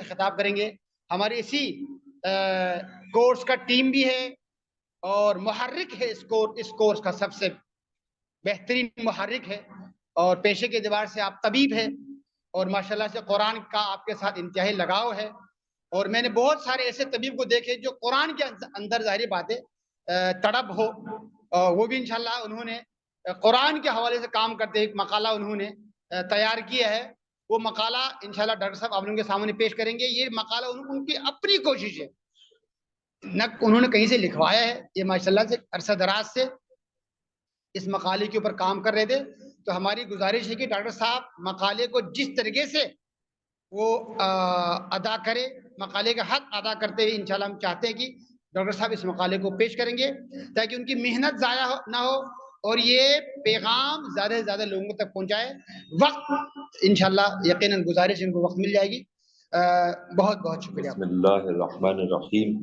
خطاب کریں گے. ہماری اسی کورس کا ٹیم بھی ہے اور محرک ہے اس کورس کا سب سے بہترین محرک ہے, اور پیشے کے اعتبار سے آپ طبیب ہیں اور ماشاءاللہ سے قرآن کا آپ کے ساتھ انتہائی لگاؤ ہے. اور میں نے بہت سارے ایسے طبیب کو دیکھے جو قرآن کے اندر ظاہری باتیں تڑپ ہو, وہ بھی انشاءاللہ انہوں نے قرآن کے حوالے سے کام کرتے ایک مقالہ انہوں نے تیار کیا ہے. وہ مقالہ انشاءاللہ ڈاکٹر صاحب آپ لوگوں کے سامنے پیش کریں گے. یہ مقالہ ان کی اپنی کوشش ہے, نہ انہوں نے کہیں سے لکھوایا ہے, یہ ماشاءاللہ سے عرصہ دراز سے اس مقالے کے اوپر کام کر رہے تھے. تو ہماری گزارش ہے کہ ڈاکٹر صاحب مقالے کو جس طریقے سے وہ ادا کرے, مقالے کا حق ادا کرتے ہوئے انشاءاللہ ہم چاہتے ہیں کہ ڈاکٹر صاحب اس مقالے کو پیش کریں گے تاکہ ان کی محنت ضائع نہ ہو اور یہ پیغام زیادہ سے زیادہ لوگوں تک پہنچائے. وقت انشاءاللہ یقیناً گزارش ان کو وقت مل جائے گی. بہت بہت شکریہ. بسم اللہ الرحمن الرحیم.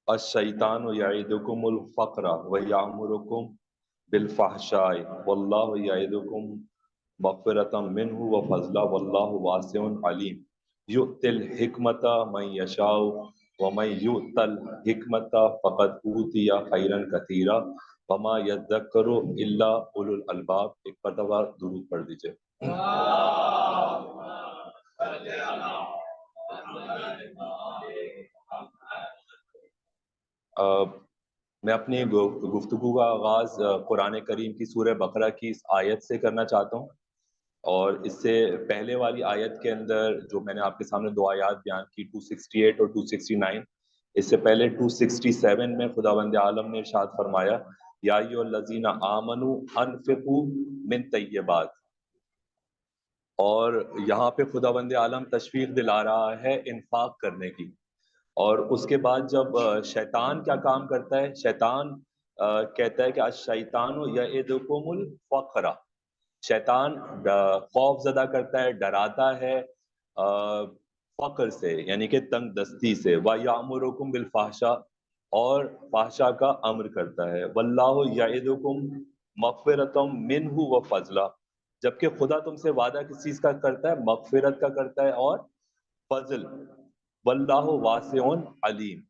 الشیطان یعدکم الفقر ویأمرکم بالفحشاء واللہ یعدکم مغفرۃ منہ وفضلا واللہ واسع علیم. یؤتی الحکمۃ من یشاء ومن یؤت الحکمۃ فقد اوتی خیرا کثیرا وما یذکر الا اولو الالباب. ایک مرتبہ درود پڑھ دیجئے. میں اپنی گفتگو کا آغاز قرآن کریم کی سورہ بقرہ کی اس آیت سے کرنا چاہتا ہوں, اور اس سے پہلے والی آیت کے اندر جو میں نے آپ کے سامنے دو آیات بیان کی 268 اور 269, اس سے پہلے 267 میں خداوند عالم نے ارشاد فرمایا یا ایھا الذین آمنوا انفقوا من طیبات, اور یہاں پہ خداوند عالم تشویق دلا رہا ہے انفاق کرنے کی. اور اس کے بعد جب شیطان کیا کام کرتا ہے, شیطان کہتا ہے کہ الشیطان یعدکم الفقر, شیطان خوف زدہ کرتا ہے, ڈراتا ہے فقر سے یعنی کہ تنگ دستی سے. وَیَأْمُرُکُم بِالْفَحْشَاء, اور فحشاء کا امر کرتا ہے. وَاللَّهُ یعدکم مغفرۃ منہ وفضلا, جبکہ خدا تم سے وعدہ کس چیز کا کرتا ہے, مغفرت کا کرتا ہے اور فضل. واللہ واسع علیم.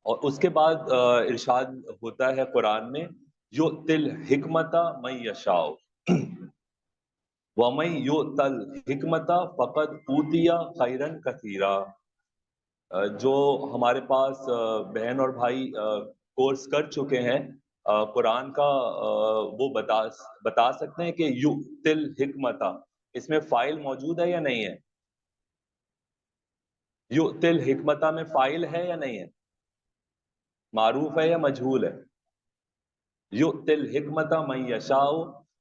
اور اس کے بعد ارشاد ہوتا ہے قرآن میں یؤتی الحکمۃ من یشاء ومن یؤت الحکمۃ فقد اوتی خیرا کثیرا. جو ہمارے پاس بہن اور بھائی کورس کر چکے ہیں قرآن کا, وہ بتا سکتے ہیں کہ یؤتی الحکمۃ اس میں فاعل موجود ہے یا نہیں ہے؟ یؤتی الحکمۃ میں فاعل ہے یا نہیں ہے؟ معروف ہے یا مجہول ہے؟ یؤتی الحکمۃ من یشاء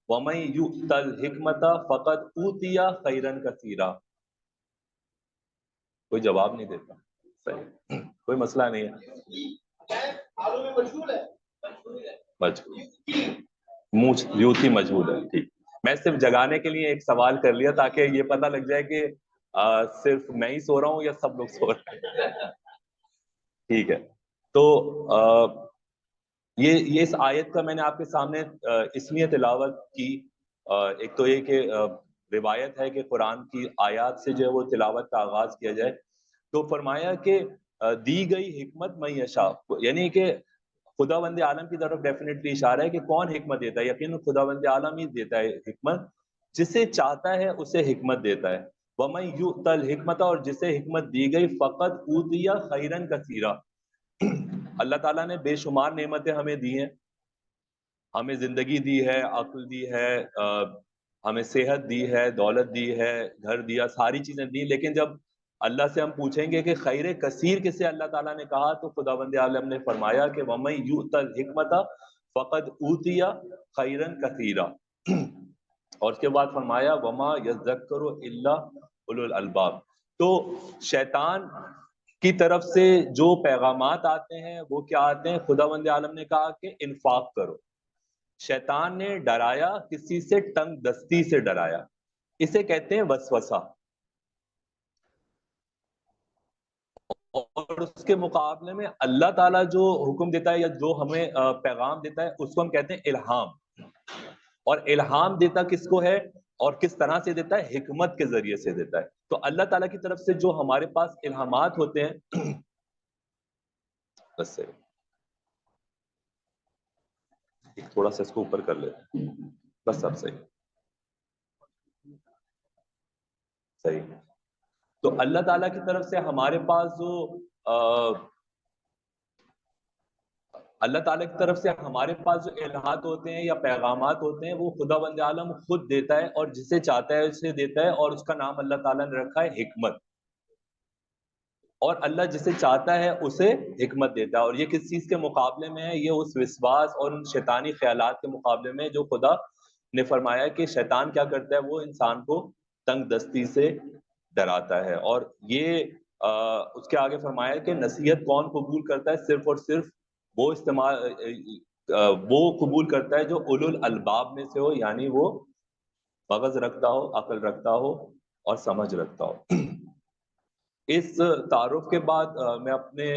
ومن یؤت الحکمۃ فقد اوتی خیرا کثیرا. کوئی جواب نہیں دیتا. صحیح, کوئی مسئلہ نہیں ہے. یوتی مجہول ہے. ٹھیک, میں صرف جگانے کے لیے ایک سوال کر لیا تاکہ یہ پتہ لگ جائے کہ صرف میں ہی سو رہا ہوں یا سب لوگ سو رہے ہیں. ٹھیک ہے, تو یہ اس آیت کا میں نے آپ کے سامنے اس لیے تلاوت کی. ایک تو یہ کہ روایت ہے کہ قرآن کی آیات سے جو ہے وہ تلاوت کا آغاز کیا جائے, تو فرمایا کہ دی گئی حکمت من یشاء, یعنی کہ خداوند عالم کی طرف ڈیفینیٹلی اشارہ ہے کہ کون حکمت دیتا ہے. یقیناً خداوند عالم ہی دیتا ہے حکمت, جسے چاہتا ہے اسے حکمت دیتا ہے. وَمَن یُؤْتَ الْحِکْمَةَ, اور جسے حکمت دی گئی فقط اوتیٰ خیرًا کثیرا, اللہ تعالیٰ نے بے شمار نعمتیں ہمیں دی ہیں, ہمیں زندگی دی ہے, عقل دی ہے, ہمیں صحت دی ہے, دولت دی ہے, گھر دیا, ساری چیزیں دی. لیکن جب اللہ سے ہم پوچھیں گے کہ خیر کثیر کسے اللہ تعالیٰ نے کہا, تو خداوند عالم نے فرمایا کہ وَمَن یُؤْتَ الْحِکْمَةَ فقد اوتیٰ خیرًا کثیرا, اور اس کے بعد فرمایا وَمَا یَذَّکَّرُ إِلَّا اولو الالباب. تو شیطان کی طرف سے جو پیغامات آتے ہیں وہ کیا آتے ہیں؟ خداوند عالم نے کہا کہ انفاق کرو. شیطان نے ڈرایا کسی سے, تنگ دستی سے ڈرایا, اسے کہتے ہیں وسوسہ. اور اس کے مقابلے میں اللہ تعالیٰ جو حکم دیتا ہے یا جو ہمیں پیغام دیتا ہے اس کو ہم کہتے ہیں الہام. اور الہام دیتا کس کو ہے؟ اور کس طرح سے دیتا ہے؟ حکمت کے ذریعے سے دیتا ہے. تو اللہ تعالیٰ کی طرف سے جو ہمارے پاس الہامات ہوتے ہیں بس سے تھوڑا سا اس کو اوپر کر لیتے ہیں، بس سب صحیح صحیح. تو اللہ تعالیٰ کی طرف سے ہمارے پاس جو اللہ تعالیٰ کی طرف سے ہمارے پاس جو الہات ہوتے ہیں یا پیغامات ہوتے ہیں وہ خداوند عالم خود دیتا ہے، اور جسے چاہتا ہے اسے دیتا ہے، اور اس کا نام اللہ تعالیٰ نے رکھا ہے حکمت. اور اللہ جسے چاہتا ہے اسے حکمت دیتا ہے. اور یہ کس چیز کے مقابلے میں ہے؟ یہ اس وسواس اور ان شیطانی خیالات کے مقابلے میں جو خدا نے فرمایا کہ شیطان کیا کرتا ہے، وہ انسان کو تنگ دستی سے ڈراتا ہے. اور یہ اس کے آگے فرمایا کہ نصیحت کون قبول کرتا ہے؟ صرف اور صرف وہ قبول کرتا ہے جو اولو الالباب میں سے ہو، یعنی وہ مغز رکھتا ہو، عقل رکھتا ہو اور سمجھ رکھتا ہو. اس تعارف کے بعد میں اپنے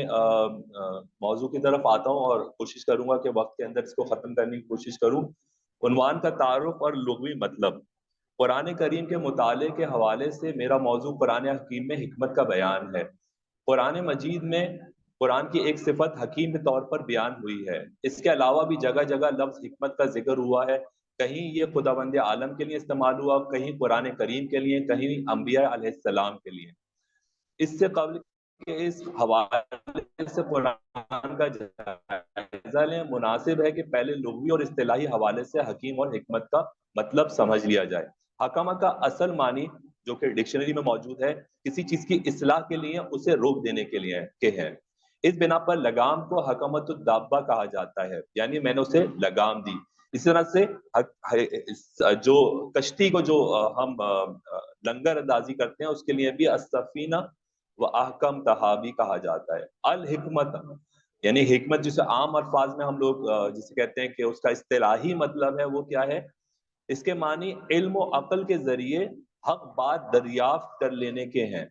موضوع کی طرف آتا ہوں اور کوشش کروں گا کہ وقت کے اندر اس کو ختم کرنے کی کوشش کروں. عنوان کا تعارف اور لغوی مطلب. قرآن کریم کے مطالعے کے حوالے سے میرا موضوع قرآن حکیم میں حکمت کا بیان ہے. قرآن مجید میں قرآن کی ایک صفت حکیم کے طور پر بیان ہوئی ہے. اس کے علاوہ بھی جگہ جگہ لفظ حکمت کا ذکر ہوا ہے. کہیں یہ خداوند عالم کے لیے استعمال ہوا، کہیں قرآن کریم کے لیے، کہیں انبیاء علیہ السلام کے لیے. اس سے قبل کہ اس حوالے سے قرآن کا جائزہ لیں، مناسب ہے کہ پہلے لغوی اور اصطلاحی حوالے سے حکیم اور حکمت کا مطلب سمجھ لیا جائے. حکمہ کا اصل معنی جو کہ ڈکشنری میں موجود ہے، کسی چیز کی اصلاح کے لیے، اسے روک دینے کے لیے کہ ہے. اس بنا پر لگام کو حکمت الدابہ کہا جاتا ہے، یعنی میں نے اسے لگام دی. اس طرح سے جو کشتی کو جو ہم لنگر اندازی کرتے ہیں، اس کے لیے بھی السفینہ و احکم تہابی کہا جاتا ہے. الحکمت یعنی حکمت، جسے عام الفاظ میں ہم لوگ جسے کہتے ہیں کہ اس کا اصطلاحی مطلب ہے، وہ کیا ہے؟ اس کے معنی علم و عقل کے ذریعے حق بات دریافت کر لینے کے ہیں.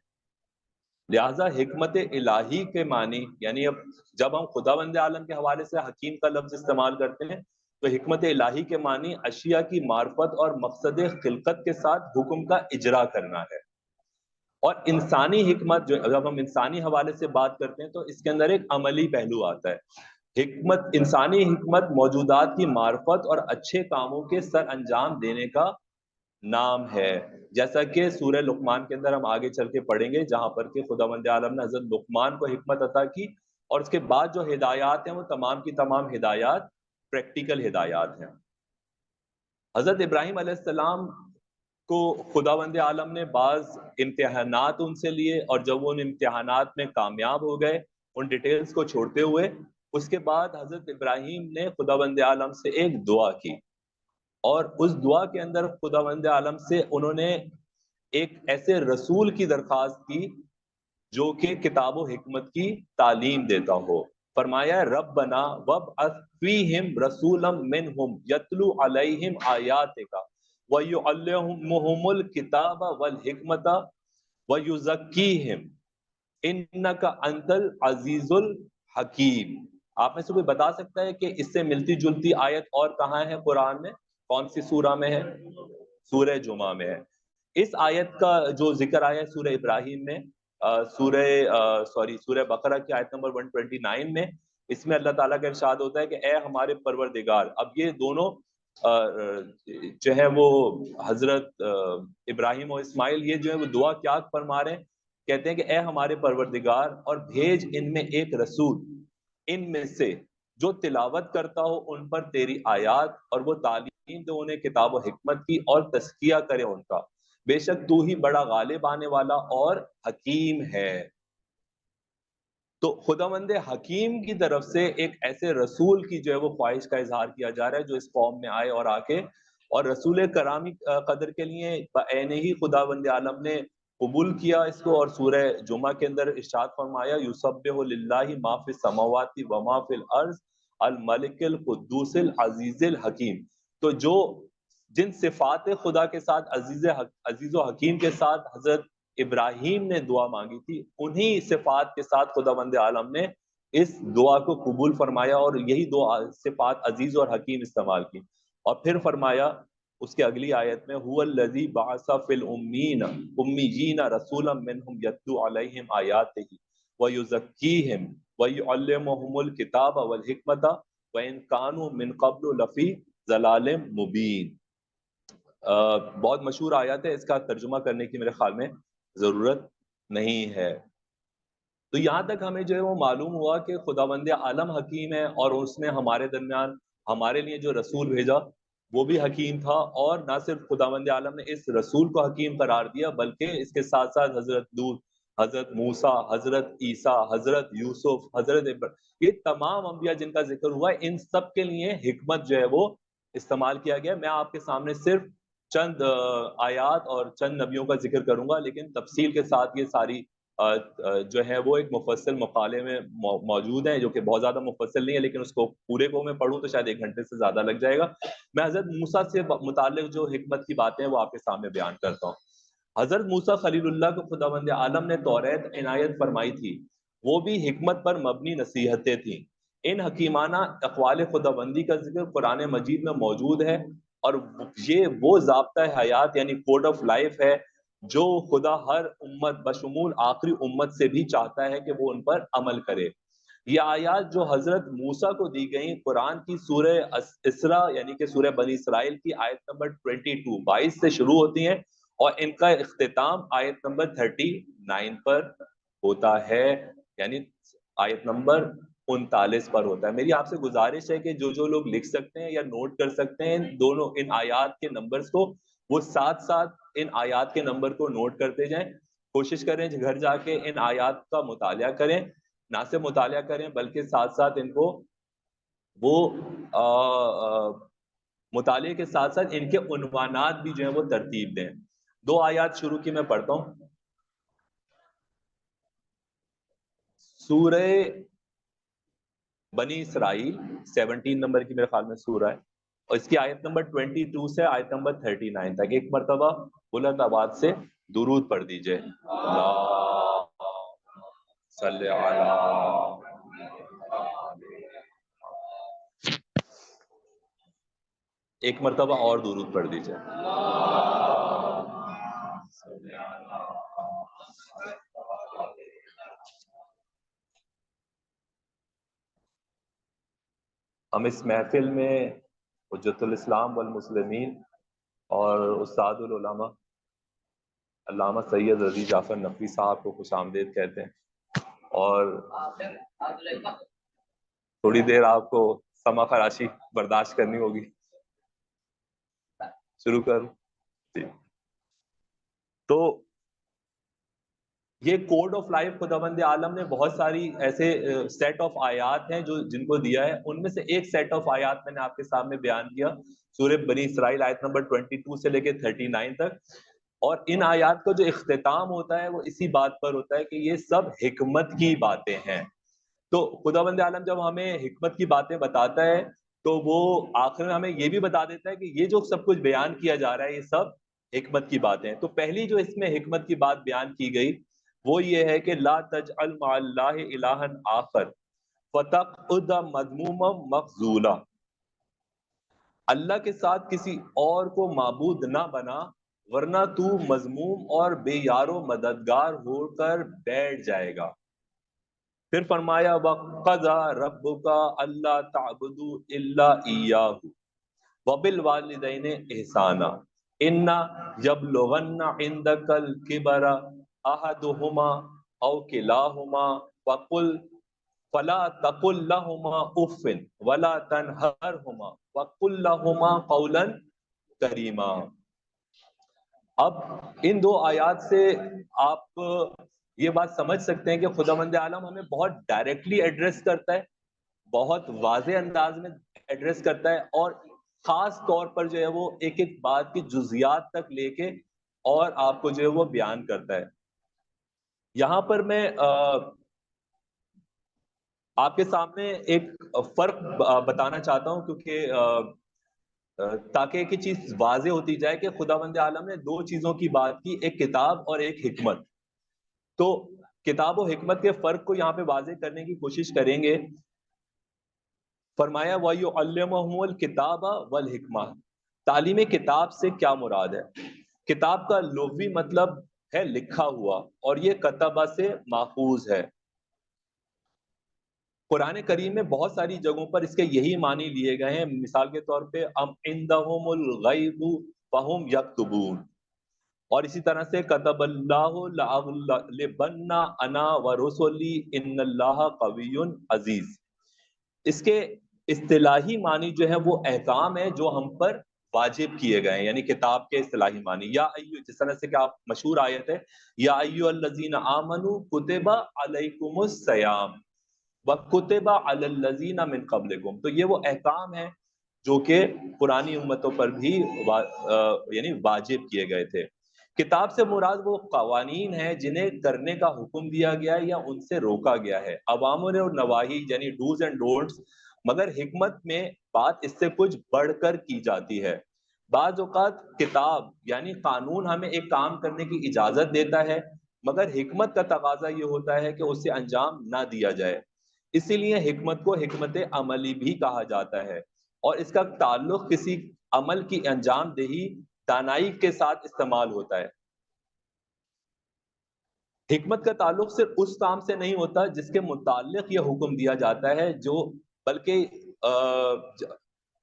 لہذا حکمت الہی کے معنی، یعنی اب جب ہم خداوند عالم کے حوالے سے حکیم کا لفظ استعمال کرتے ہیں تو حکمت الہی کے معنی اشیاء کی معرفت اور مقصد خلقت کے ساتھ حکم کا اجرا کرنا ہے. اور انسانی حکمت، جو جب ہم انسانی حوالے سے بات کرتے ہیں تو اس کے اندر ایک عملی پہلو آتا ہے. حکمت، انسانی حکمت موجودات کی معرفت اور اچھے کاموں کے سر انجام دینے کا نام ہے. جیسا کہ سورہ لقمان کے اندر ہم آگے چل کے پڑھیں گے، جہاں پر کہ خداوند عالم نے حضرت لقمان کو حکمت عطا کی، اور اس کے بعد جو ہدایات ہیں وہ تمام کی تمام ہدایات پریکٹیکل ہدایات ہیں. حضرت ابراہیم علیہ السلام کو خداوند عالم نے بعض امتحانات ان سے لیے، اور جب وہ ان امتحانات میں کامیاب ہو گئے، ان ڈیٹیلز کو چھوڑتے ہوئے، اس کے بعد حضرت ابراہیم نے خداوند عالم سے ایک دعا کی، اور اس دعا کے اندر خداوند عالم سے انہوں نے ایک ایسے رسول کی درخواست کی جو کہ کتاب و حکمت کی تعلیم دیتا ہو. فرمایا ربنا وابعث فیہم رسولا منہم یتلو علیہم آیاتک وَيُعَلِّمُهُمُ الْكِتَابَ وَالْحِکْمَةَ وَيُزَکِّیہم اِنَّکَ أَنْتَ الْعَزِیزُ الْحَکِیم. آپ میں سے کوئی بتا سکتا ہے کہ اس سے ملتی جلتی آیت اور کہاں ہے قرآن میں؟ کون سی سورہ میں ہے؟ سورہ جمعہ میں ہے. اس آیت کا جو ذکر آیا ہے سورہ ابراہیم میں، سورہ بقرہ کی آیت نمبر 129 میں، اس میں اللہ تعالیٰ کا ارشاد ہوتا ہے کہ اے ہمارے پروردگار. اب یہ دونوں جو ہے وہ حضرت ابراہیم اور اسماعیل، یہ جو ہے وہ دعا کیا فرما رہے ہیں؟ کہتے ہیں کہ اے ہمارے پروردگار، اور بھیج ان میں ایک رسول ان میں سے جو تلاوت کرتا ہو ان پر تیری آیات، اور وہ تعلیم دے انہیں کتاب و حکمت کی، اور تزکیہ کرے ان کا. بے شک تو ہی بڑا غالب آنے والا اور حکیم ہے. تو خداوند حکیم کی طرف سے ایک ایسے رسول کی جو ہے وہ خواہش کا اظہار کیا جا رہا ہے جو اس قوم میں آئے اور آ کے، اور رسول کرامی قدر کے لیے بعین ہی خداوند عالم نے قبول کیا اس کو. اور سورہ جمعہ کے اندر ارشاد فرمایا یسبح للہ ما فی السماوات و ما فی الارض الملک القدوس العزیز الحکیم. تو جو جن صفات خدا کے ساتھ عزیز و حکیم کے ساتھ حضرت ابراہیم نے دعا مانگی تھی، انہی صفات کے ساتھ خداوند عالم نے اس دعا کو قبول فرمایا، اور یہی دو صفات عزیز اور حکیم استعمال کی. اور پھر فرمایا اس کے اگلی آیت میں هو الذی بعث فی امیین رسولا منہم یتلو علیہم آیاتہ ویزکیہم ویعلمہم الکتاب والحکمۃ وان کانوا من قبل لفی ضلال مبین. بہت مشہور آیت ہے، اس کا ترجمہ کرنے کی میرے خیال میں ضرورت نہیں ہے. تو یہاں تک ہمیں جو ہے وہ معلوم ہوا کہ خداوند عالم حکیم ہے، اور اس نے ہمارے درمیان ہمارے لیے جو رسول بھیجا وہ بھی حکیم تھا. اور نہ صرف خداوند عالم نے اس رسول کو حکیم قرار دیا، بلکہ اس کے ساتھ ساتھ حضرت لوط، حضرت موسیٰ، حضرت عیسیٰ، حضرت یوسف، حضرت یہ تمام انبیاء جن کا ذکر ہوا ہے، ان سب کے لیے حکمت جو ہے وہ استعمال کیا گیا. میں آپ کے سامنے صرف چند آیات اور چند نبیوں کا ذکر کروں گا، لیکن تفصیل کے ساتھ یہ ساری جو ہے وہ ایک مفصل مقالے میں موجود ہیں، جو کہ بہت زیادہ مفصل نہیں ہے، لیکن اس کو پورے کو میں پڑھوں تو شاید 1 گھنٹے سے زیادہ لگ جائے گا. میں حضرت موسیٰ سے متعلق جو حکمت کی باتیں ہیں وہ آپ کے سامنے بیان کرتا ہوں. حضرت موسیٰ خلیل اللہ کو خداوند عالم نے توریت عنایت فرمائی تھی، وہ بھی حکمت پر مبنی نصیحتیں تھیں. ان حکیمانہ اقوال خداوندی کا ذکر قرآن مجید میں موجود ہے، اور یہ وہ ضابطہ حیات یعنی کوڈ آف لائف ہے جو خدا ہر امت بشمول آخری امت سے بھی چاہتا ہے کہ وہ ان پر عمل کرے. یہ آیات جو حضرت موسیٰ کو دی گئیں قرآن کی سورہ اسراء یعنی کہ سورہ بنی اسرائیل کی آیت نمبر 22 سے شروع ہوتی ہیں، اور ان کا اختتام آیت نمبر 39 پر ہوتا ہے، یعنی آیت نمبر 39 پر ہوتا ہے. میری آپ سے گزارش ہے کہ جو لوگ لکھ سکتے ہیں یا نوٹ کر سکتے ہیں دونوں ان آیات کے نمبرز کو، وہ ساتھ ساتھ ان آیات کے نمبر کو نوٹ کرتے جائیں. کوشش کریں گھر جا کے ان آیات کا مطالعہ کریں، نہ صرف مطالعہ کریں بلکہ ساتھ ساتھ ان کو وہ مطالعے کے ساتھ ساتھ ان کے عنوانات بھی جو ہیں وہ ترتیب دیں. 2 آیات شروع کی میں پڑھتا ہوں. سورہ بنی اسرائیل 17 نمبر کی میرے خیال میں سورہ ہے، اور اس کی آیت نمبر 22 سے آیت نمبر 39 تک ایک مرتبہ بلند آواز سے درود پڑھ دیجئے. اللہ صلی علی. ایک مرتبہ اور درود پڑھ دیجئے. ہم اس محفل میں حجت الاسلام والمسلمین اور استاد العلماء علامہ سید رضی جعفر نقوی صاحب کو خوش آمدید کہتے ہیں، اور تھوڑی دیر آپ کو سما خراشی برداشت کرنی ہوگی. شروع کروں جی. تو یہ کوڈ آف لائف خداوند عالم نے بہت ساری ایسے سیٹ آف آیات ہیں جو جن کو دیا ہے. ان میں سے ایک سیٹ آف آیات میں نے آپ کے سامنے بیان کیا، سورہ بنی اسرائیل آیت نمبر 22 سے لے کے 39 تک. اور ان آیات کا جو اختتام ہوتا ہے وہ اسی بات پر ہوتا ہے کہ یہ سب حکمت کی باتیں ہیں. تو خداوند عالم جب ہمیں حکمت کی باتیں بتاتا ہے تو وہ آخر میں ہمیں یہ بھی بتا دیتا ہے کہ یہ جو سب کچھ بیان کیا جا رہا ہے یہ سب حکمت کی باتیں ہیں. تو پہلی جو اس میں حکمت کی بات بیان کی گئی وہ یہ ہے کہ لا تجعل مع اللہ الہا آخر فتقعد مذموما مخذولا. اللہ کے ساتھ کسی اور کو معبود نہ بنا ورنہ تو مذموم اور بے یار و مددگار ہو کر بیٹھ جائے گا. پھر فرمایا وَقَضَى رَبُّكَ أَلَّا تَعْبُدُوا إِلَّا إِيَّاهُ وَبِالْوَالِدَيْنِ إِحْسَانًا إِنَّ يَبْلُغَنَّ عِندَكَ الْكِبَرَ أَحَدُهُمَا أَوْ كِلَاهُمَا فَلَا تَقُل لَّهُمَا أُفٍّ وَلَا تَنْهَرْهُمَا وَقُل لَّهُمَا قَوْلًا كَرِيمًا. اب ان 2 آیات سے آپ یہ بات سمجھ سکتے ہیں کہ خداوند عالم ہمیں بہت ڈائریکٹلی ایڈریس کرتا ہے، بہت واضح انداز میں ایڈریس کرتا ہے، اور خاص طور پر جو ہے وہ ایک ایک بات کی جزیات تک لے کے اور آپ کو جو ہے وہ بیان کرتا ہے. یہاں پر میں آپ کے سامنے ایک فرق بتانا چاہتا ہوں، کیونکہ تاکہ ایک چیز واضح ہوتی جائے کہ خداوند عالم نے 2 چیزوں کی بات کی، ایک کتاب اور ایک حکمت. تو کتاب و حکمت کے فرق کو یہاں پہ واضح کرنے کی کوشش کریں گے. فرمایا وَيُعَلِّمُهُمُ الْكِتَابَ وَالْحِکْمَةَ. تعلیم کتاب سے کیا مراد ہے؟ کتاب کا لغوی مطلب ہے لکھا ہوا، اور یہ کتبہ سے ماخوذ ہے۔ قرآن کریم میں بہت ساری جگہوں پر اس کے یہی معنی لیے گئے ہیں۔ مثال کے طور پہ ام عندہم الغیب فہم یکتبون، اور اسی طرح سے کتب اللہ لأغلبن انا ورسلی ان اللہ قوی عزیز۔ اس کے اصطلاحی معنی جو ہے وہ احکام ہے جو ہم پر واجب کیے گئے ہیں، یعنی کتاب کے اصطلاحی معنی یا ایو، جس طرح سے کہ آپ مشہور آیت ہے یا ایو الذین آمنوا کتب علیکم الصیام وَكُتِبَ عَلَى الَّذِينَ مِن قَبْلِكُمْ، تو یہ وہ احکام ہیں جو کہ پرانی امتوں پر بھی یعنی واجب کیے گئے تھے۔ کتاب سے مراد وہ قوانین ہیں جنہیں کرنے کا حکم دیا گیا یا ان سے روکا گیا ہے، اوامر اور نواہی یعنی ڈوز اینڈ ڈونٹس، مگر حکمت میں بات اس سے کچھ بڑھ کر کی جاتی ہے۔ بعض اوقات کتاب یعنی قانون ہمیں ایک کام کرنے کی اجازت دیتا ہے، مگر حکمت کا تقاضا یہ ہوتا ہے کہ اسے انجام نہ دیا جائے، اسی لیے حکمت کو حکمت عملی بھی کہا جاتا ہے، اور اس کا تعلق کسی عمل کی انجام دہی دانائی کے ساتھ استعمال ہوتا ہے۔ حکمت کا تعلق صرف اس کام سے نہیں ہوتا جس کے متعلق یہ حکم دیا جاتا ہے، جو بلکہ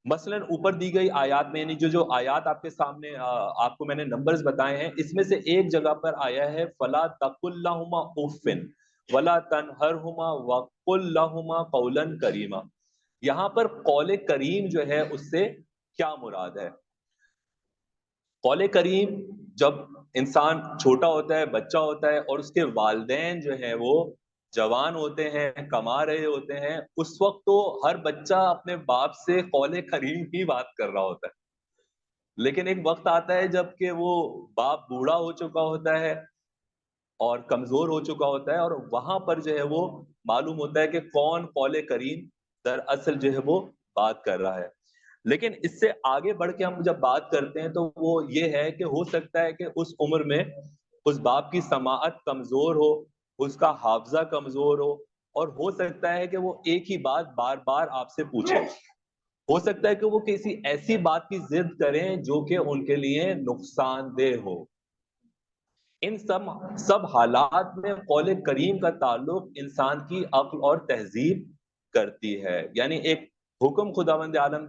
مثلا اوپر دی گئی آیات میں، یعنی جو آیات آپ کے سامنے آپ کو میں نے نمبرز بتائے ہیں، اس میں سے ایک جگہ پر آیا ہے فَلَا تَقُلْ لَهُمَا أُفٍّ وَلَا تَنْهَرْهُمَا وَقُلْ لَهُمَا قَوْلًا كَرِيمًا۔ یہاں پر قول کریم جو ہے اس سے کیا مراد ہے؟ قول کریم جب انسان چھوٹا ہوتا ہے، بچہ ہوتا ہے، اور اس کے والدین جو ہیں وہ جوان ہوتے ہیں، کما رہے ہوتے ہیں، اس وقت تو ہر بچہ اپنے باپ سے قول کریم ہی بات کر رہا ہوتا ہے، لیکن ایک وقت آتا ہے جب کہ وہ باپ بوڑھا ہو چکا ہوتا ہے اور کمزور ہو چکا ہوتا ہے، اور وہاں پر جو ہے وہ معلوم ہوتا ہے کہ کون قول کریم دراصل جو ہے وہ بات کر رہا ہے۔ لیکن اس سے آگے بڑھ کے ہم جب بات کرتے ہیں تو وہ یہ ہے کہ ہو سکتا ہے کہ اس عمر میں اس باپ کی سماعت کمزور ہو، اس کا حافظہ کمزور اور ہو سکتا ہے کہ وہ ایک ہی بات بار بار آپ سے پوچھے، ہو سکتا ہے کہ وہ کسی ایسی بات کی ضد کریں جو کہ ان کے لیے نقصان دہ ہو۔ ان سب حالات میں قول کریم کا تعلق انسان کی عقل اور تہذیب کرتی ہے، یعنی ایک حکم خداوند عالم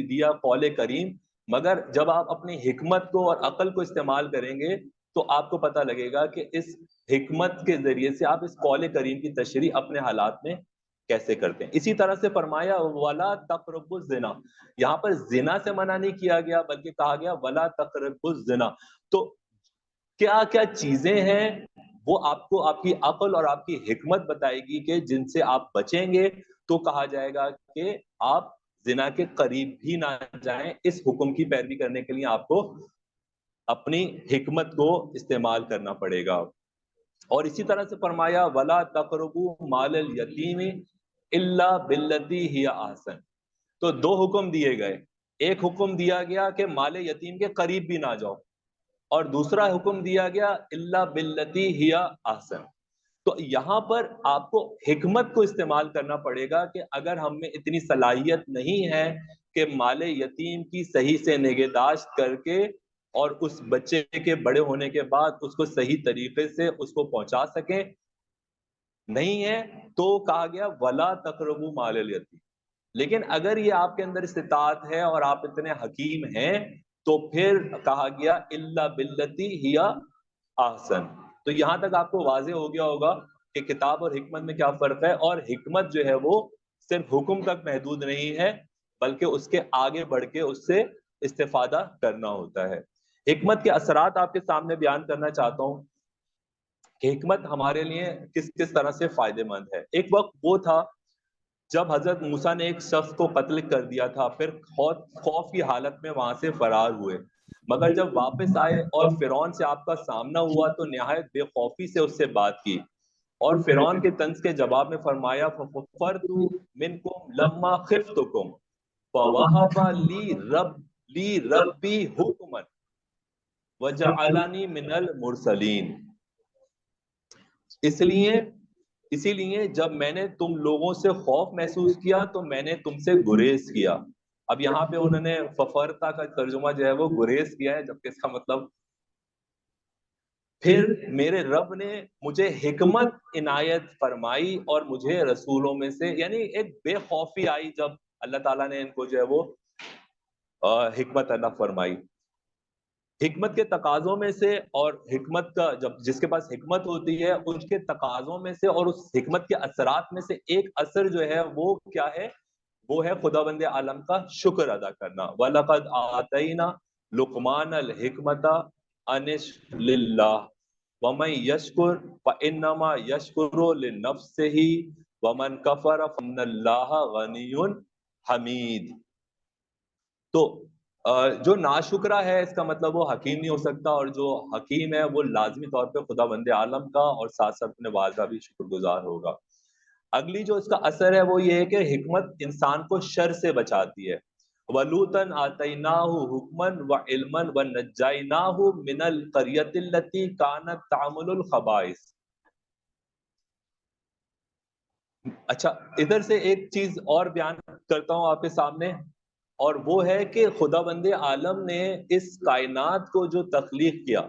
دیا قول کریم، مگر جب آپ اپنی حکمت کو اور عقل کو استعمال کریں گے تو آپ کو پتہ لگے گا کہ اس حکمت کے ذریعے سے آپ اس قول کریم کی تشریح اپنے حالات میں کیسے کرتے ہیں۔ اسی طرح سے فرمایا وَلَا تَقْرَبُوا الزِّنَا، یہاں پر زنا سے منع نہیں کیا گیا بلکہ کہا گیا وَلَا تَقْرَبُوا الزِّنَا۔ تو کیا کیا چیزیں ہیں وہ آپ کو آپ کی عقل اور آپ کی حکمت بتائے گی کہ جن سے آپ بچیں گے تو کہا جائے گا کہ آپ زنا کے قریب بھی نہ جائیں۔ اس حکم کی پیروی کرنے کے لیے آپ کو اپنی حکمت کو استعمال کرنا پڑے گا۔ اور اسی طرح سے فرمایا وَلَا تَقْرَبُوا مَالَ الْيَتِيمِ إِلَّا بِالَّتِي هِيَ أَحْسَنُ۔ تو دو حکم دیے گئے، ایک حکم دیا گیا کہ مال یتیم کے قریب بھی نہ جاؤ، اور دوسرا حکم دیا گیا الا باللتی ہی احسن۔ تو یہاں پر آپ کو حکمت کو استعمال کرنا پڑے گا کہ اگر ہم میں اتنی صلاحیت نہیں ہے کہ مال یتیم کی صحیح سے نگہداشت کر کے اور اس بچے کے بڑے ہونے کے بعد اس کو صحیح طریقے سے اس کو پہنچا سکیں، نہیں ہے، تو کہا گیا ولا تقربوا مال الیتیم۔ لیکن اگر یہ آپ کے اندر استطاعت ہے اور آپ اتنے حکیم ہیں تو پھر کہا گیا الا باللتی ہی احسن۔ تو یہاں تک آپ کو واضح ہو گیا ہوگا کہ کتاب اور حکمت میں کیا فرق ہے، اور حکمت جو ہے وہ صرف حکم تک محدود نہیں ہے بلکہ اس کے آگے بڑھ کے اس سے استفادہ کرنا ہوتا ہے۔ حکمت کے اثرات آپ کے سامنے بیان کرنا چاہتا ہوں کہ حکمت ہمارے لیے کس کس طرح سے فائدہ مند ہے۔ ایک وقت وہ تھا جب حضرت موسیٰ نے ایک شخص کو قتل کر دیا تھا، پھر خوف کی حالت میں وہاں سے فرار ہوئے، مگر جب واپس آئے اور فرعون سے آپ کا سامنا ہوا تو نہایت بے خوفی سے اس سے بات کی، اور فرعون کے طنز کے جواب میں فرمایا فَفَفَّرْتُ مِنْكُمْ لَمَّا خِفْتُكُمْ فَوَهَبَ لِي رَبِّي حُكْمًا وَجَعَلَنِي مِنَ الْمُرْسَلِينَ۔ اسی لیے جب میں نے تم لوگوں سے خوف محسوس کیا تو میں نے تم سے گریز کیا، اب یہاں پہ انہوں نے ففرتا کا ترجمہ جو ہے وہ گریز کیا ہے، جبکہ اس کا مطلب پھر میرے رب نے مجھے حکمت عنایت فرمائی اور مجھے رسولوں میں سے، یعنی ایک بے خوفی آئی جب اللہ تعالیٰ نے ان کو جو ہے وہ حکمت عطا فرمائی. حکمت کے تقاضوں میں سے، اور حکمت کا جب جس کے پاس حکمت ہوتی ہے ان کے تقاضوں میں سے اور اس حکمت کے اثرات میں سے ایک اثر جو ہے وہ کیا ہے؟ وہ ہے خداوند عالم کا شکر ادا کرنا. وَلَقَدْ آتَيْنَا لُقْمَانَ الْحِكْمَةَ أَنِ اشْكُرْ لِلَّهِ وَمَن يَشْكُرْ فَإِنَّمَا يَشْكُرُ لِنَفْسِهِ وَمَن كَفَرَ فَإِنَّ اللَّهَ غَنِيٌّ حَمِيدٌ. تو جو ناشکرہ ہے اس کا مطلب وہ حکیم نہیں ہو سکتا، اور جو حکیم ہے وہ لازمی طور پہ خداوند عالم کا اور ساتھ ساتھ اپنے والدہ بھی شکر گزار ہوگا. اگلی جو اس کا اثر ہے وہ یہ ہے کہ حکمت انسان کو شر سے بچاتی ہے. وَلُوطًا آتَيْنَاهُ حُكْمًا وَعِلْمًا وَنَجَّيْنَاهُ مِنَ الْقَرْيَةِ الَّتِي كَانَتْ تَعْمَلُ الْخَبَائِثَ. اچھا، ادھر سے ایک چیز اور بیان کرتا ہوں آپ کے سامنے، اور وہ ہے کہ خداوند عالم نے اس کائنات کو جو تخلیق کیا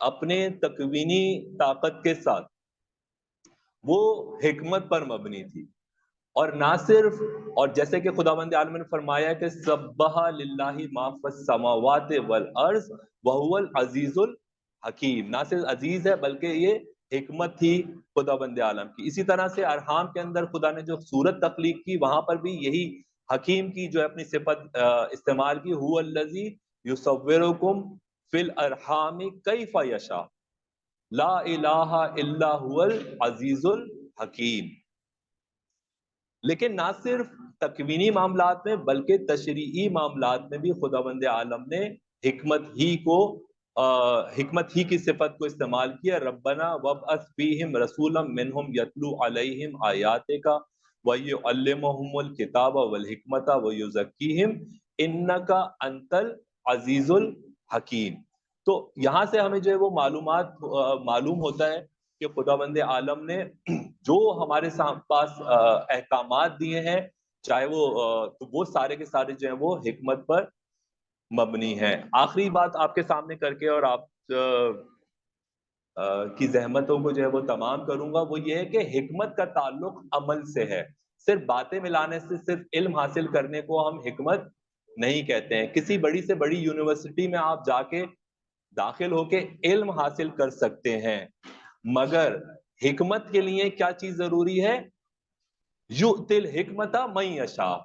اپنے تکوینی طاقت کے ساتھ، وہ حکمت پر مبنی تھی. اور نہ صرف، اور جیسے کہ خداوند عالم نے فرمایا کہ سبح للہ ما فی السماوات والارض وهو العزیز الحکیم، نہ صرف عزیز ہے بلکہ یہ حکمت تھی خداوند عالم کی. اسی طرح سے ارحام کے اندر خدا نے جو صورت تخلیق کی وہاں پر بھی یہی حکیم کی جو اپنی صفت استعمال کی. هو الذی یصورکم فی الارحام کیف یشاء لا الہ الا هو العزیز الحکیم. لیکن نہ صرف تکوینی معاملات میں بلکہ تشریعی معاملات میں بھی خداوند عالم نے حکمت ہی کی صفت کو استعمال کیا. ربنا وابعث فیہم رسولا منہم یتلو علیہم آیاتک ویعلمہم الکتاب والحکمت ویزکیہم انک انت العزیز الحکیم. تو یہاں سے ہمیں جو ہے وہ معلوم ہوتا ہے کہ خداوند عالم نے جو ہمارے پاس احکامات دیے ہیں، چاہے وہ سارے کے سارے جو ہیں وہ حکمت پر مبنی ہیں. آخری بات آپ کے سامنے کر کے اور آپ کی زحمتوں کو جو ہے وہ تمام کروں گا، وہ یہ ہے کہ حکمت کا تعلق عمل سے ہے. صرف باتیں ملانے سے، صرف علم حاصل کرنے کو ہم حکمت نہیں کہتے ہیں. کسی بڑی سے بڑی یونیورسٹی میں آپ جا کے داخل ہو کے علم حاصل کر سکتے ہیں، مگر حکمت کے لیے کیا چیز ضروری ہے؟ یؤتی الحکمت من یشاء.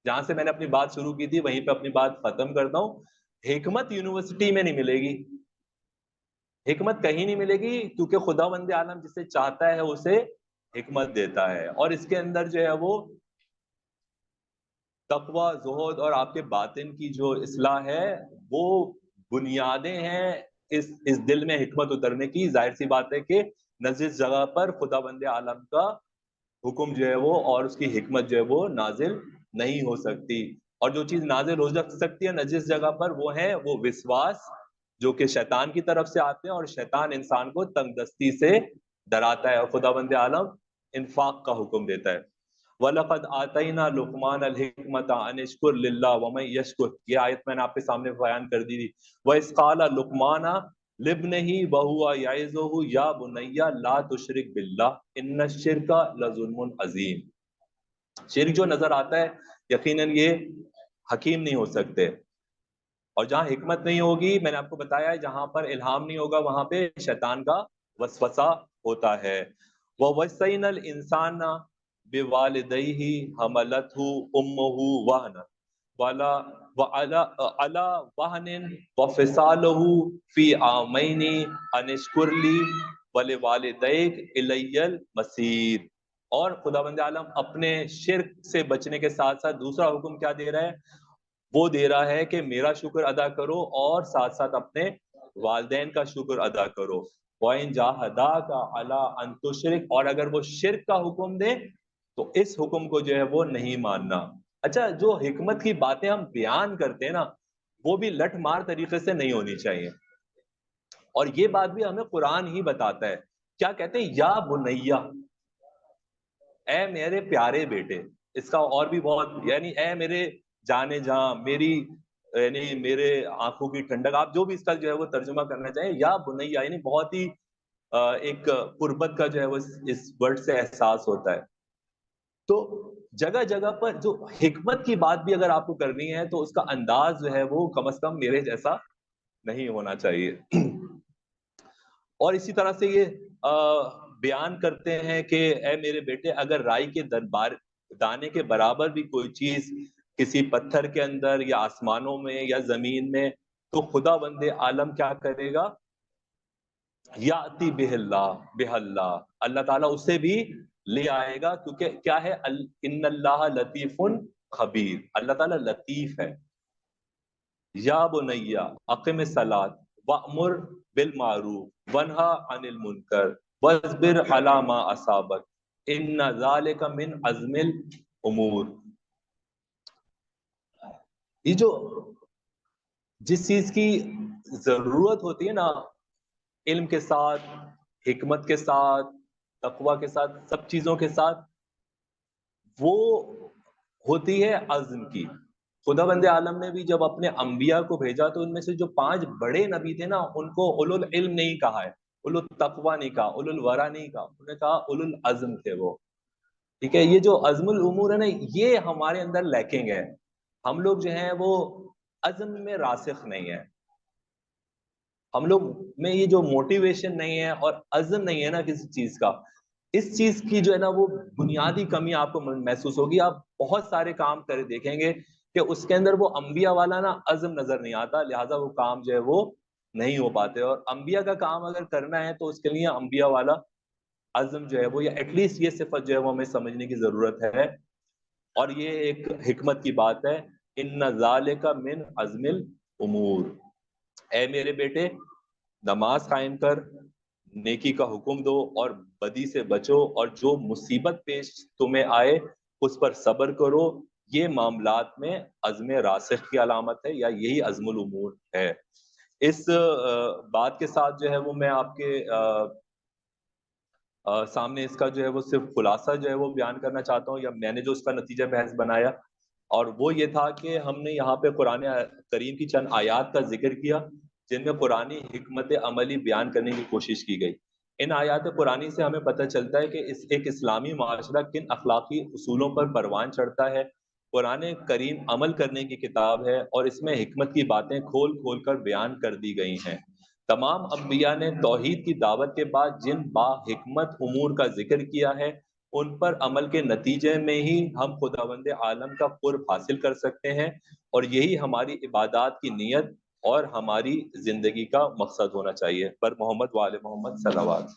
جہاں سے میں نے اپنی بات شروع کی تھی وہیں پہ اپنی بات ختم کرتا ہوں. حکمت یونیورسٹی میں نہیں ملے گی، حکمت کہیں نہیں ملے گی، کیونکہ خداوند عالم جسے چاہتا ہے اسے حکمت دیتا ہے. اور اس کے اندر جو ہے وہ تقوی، زہد اور آپ کے باطن کی جو اصلاح ہے وہ بنیادیں ہیں اس دل میں حکمت اترنے کی. ظاہر سی بات ہے کہ نجس جگہ پر خداوند عالم کا حکم جو ہے وہ اور اس کی حکمت جو ہے وہ نازل نہیں ہو سکتی. اور جو چیز نازل ہو سکتی ہے نجس جگہ پر وہ وسواس، جو کہ شیطان کی طرف سے آتے ہیں، اور شیطان انسان کو تنگ دستی سے ڈراتا ہے، اور خداوند عالم انفاق کا حکم دیتا ہے. وَلَقَدْ آتَيْنَا لُقْمَانَ الْحِكْمَةَ أَنِ اشْكُرْ لِلَّهِ وَمَن يَشْكُرْ. یہ آیت میں نے آپ کے سامنے بیان کر دی تھی. وَإِذْ قَالَ لُقْمَانُ لِابْنِهِ وَهُوَ يَعِظُهُ يَا بُنَيَّ لَا تُشْرِكْ بِاللَّهِ إِنَّ الشِّرْكَ لَظُلْمٌ عَظِيمٌ. شرک جو نظر آتا ہے یقیناً یہ حکیم نہیں ہو سکتے، اور جہاں حکمت نہیں ہوگی، میں نے آپ کو بتایا ہے جہاں پر الہام نہیں ہوگا وہاں پہ شیطان کا وسوسہ ہوتا ہے. وَوَصَّيْنَا الْإِنسَانَ بِوَالِدَيْهِ حَمَلَتْهُ أُمُّهُ وَهْنًا وَعَلَى وَهْنٍ وَفِصَالُهُ فِي عَامَيْنِ أَنِ اشْكُرْ لِي وَلِوَالِدَيْكَ إِلَيَّ الْمَصِيرُ. اور خداوند عالم اپنے شرک سے بچنے کے ساتھ ساتھ دوسرا حکم کیا دے رہا ہے؟ وہ دے رہا ہے کہ میرا شکر ادا کرو اور ساتھ ساتھ اپنے والدین کا شکر ادا کرو. وَإِن جَاهَدَاكَ عَلَىٰ أَن تُشْرِكَ. اور اگر وہ شرک کا حکم دے تو اس حکم کو جو ہے وہ نہیں ماننا. اچھا، جو حکمت کی باتیں ہم بیان کرتے ہیں نا وہ بھی لٹ مار طریقے سے نہیں ہونی چاہیے، اور یہ بات بھی ہمیں قرآن ہی بتاتا ہے. کیا کہتے ہیں؟ یا بنیا، اے میرے پیارے بیٹے. اس کا اور بھی بہت، یعنی اے میرے جانے جہاں میری یعنی میرے آنکھوں کی ٹھنڈک، آپ جو بھی اس کا جو ہے وہ ترجمہ کرنا چاہیں، یا بنیا، یعنی بہت ہی ایک قربت کا جو ہے وہ اس ورڈ سے احساس ہوتا ہے. تو جگہ جگہ پر جو حکمت کی بات بھی اگر آپ کو کرنی ہے تو اس کا انداز جو ہے وہ کم از کم میرے جیسا نہیں ہونا چاہیے. اور اسی طرح سے یہ بیان کرتے ہیں کہ اے میرے بیٹے، اگر رائی کے دانے کے برابر بھی کوئی چیز کسی پتھر کے اندر یا آسمانوں میں یا زمین میں، تو خدا بند عالم کیا کرے گا؟ یاتی بہ اللہ، اللہ تعالیٰ اسے بھی لے آئے گا، کیونکہ کیا ہے، ان اللہ لطیف خبیر، اللہ تعالیٰ لطیف ہے. یا بنیا اقم الصلاۃ وامر بالمعروف وانہا عن المنکر واصبر علی ما اصابک ان ذالک من عزم الامور. یہ جو جس چیز کی ضرورت ہوتی ہے نا، علم کے ساتھ، حکمت کے ساتھ، تقوی کے ساتھ، سب چیزوں کے ساتھ، وہ ہوتی ہے عزم کی. خدا بند عالم نے بھی جب اپنے انبیاء کو بھیجا تو ان میں سے جو 5 بڑے نبی تھے نا، ان کو اولو العلم نہیں کہا ہے، اولو التقوی نہیں کہا، اولو الورا نہیں کہا، انہوں نے کہا اولو العزم تھے وہ. ٹھیک ہے، یہ جو عزم الامور ہے نا، یہ ہمارے اندر لیکنگ ہے. ہم لوگ جو ہیں وہ عزم میں راسخ نہیں ہے، ہم لوگ میں یہ جو موٹیویشن نہیں ہے اور عزم نہیں ہے نا کسی چیز کا، اس چیز کی جو ہے نا وہ بنیادی کمی آپ کو محسوس ہوگی. آپ بہت سارے کام کرے دیکھیں گے کہ اس کے اندر وہ انبیاء والا نا عزم نظر نہیں آتا، لہٰذا وہ کام جو ہے وہ نہیں ہو پاتے. اور انبیاء کا کام اگر کرنا ہے تو اس کے لیے انبیاء والا عزم جو ہے وہ، یا ایٹ لیسٹ یہ صفت جو ہے وہ ہمیں سمجھنے کی ضرورت ہے. اور یہ ایک حکمت کی بات ہے، ان ذالک من عزم الامور. اے میرے بیٹے، نماز قائم کر، نیکی کا حکم دو اور بدی سے بچو، اور جو مصیبت پیش تمہیں آئے اس پر صبر کرو. یہ معاملات میں عزم راسخ کی علامت ہے، یا یہی عزم الامور ہے. اس بات کے ساتھ جو ہے وہ میں آپ کے سامنے اس کا جو ہے وہ صرف خلاصہ جو ہے وہ بیان کرنا چاہتا ہوں، یا میں نے جو اس کا نتیجہ بحث بنایا، اور وہ یہ تھا کہ ہم نے یہاں پہ قرآن کریم کی چند آیات کا ذکر کیا جن میں قرآنی حکمت عملی بیان کرنے کی کوشش کی گئی. ان آیات قرآنی سے ہمیں پتہ چلتا ہے کہ ایک اسلامی معاشرہ کن اخلاقی اصولوں پر پروان چڑھتا ہے. قرآن کریم عمل کرنے کی کتاب ہے، اور اس میں حکمت کی باتیں کھول کھول کر بیان کر دی گئی ہیں. تمام انبیاء نے توحید کی دعوت کے بعد جن با حکمت امور کا ذکر کیا ہے، ان پر عمل کے نتیجے میں ہی ہم خداوند عالم کا قرب حاصل کر سکتے ہیں، اور یہی ہماری عبادات کی نیت اور ہماری زندگی کا مقصد ہونا چاہیے. پر محمد وآل محمد صلوات.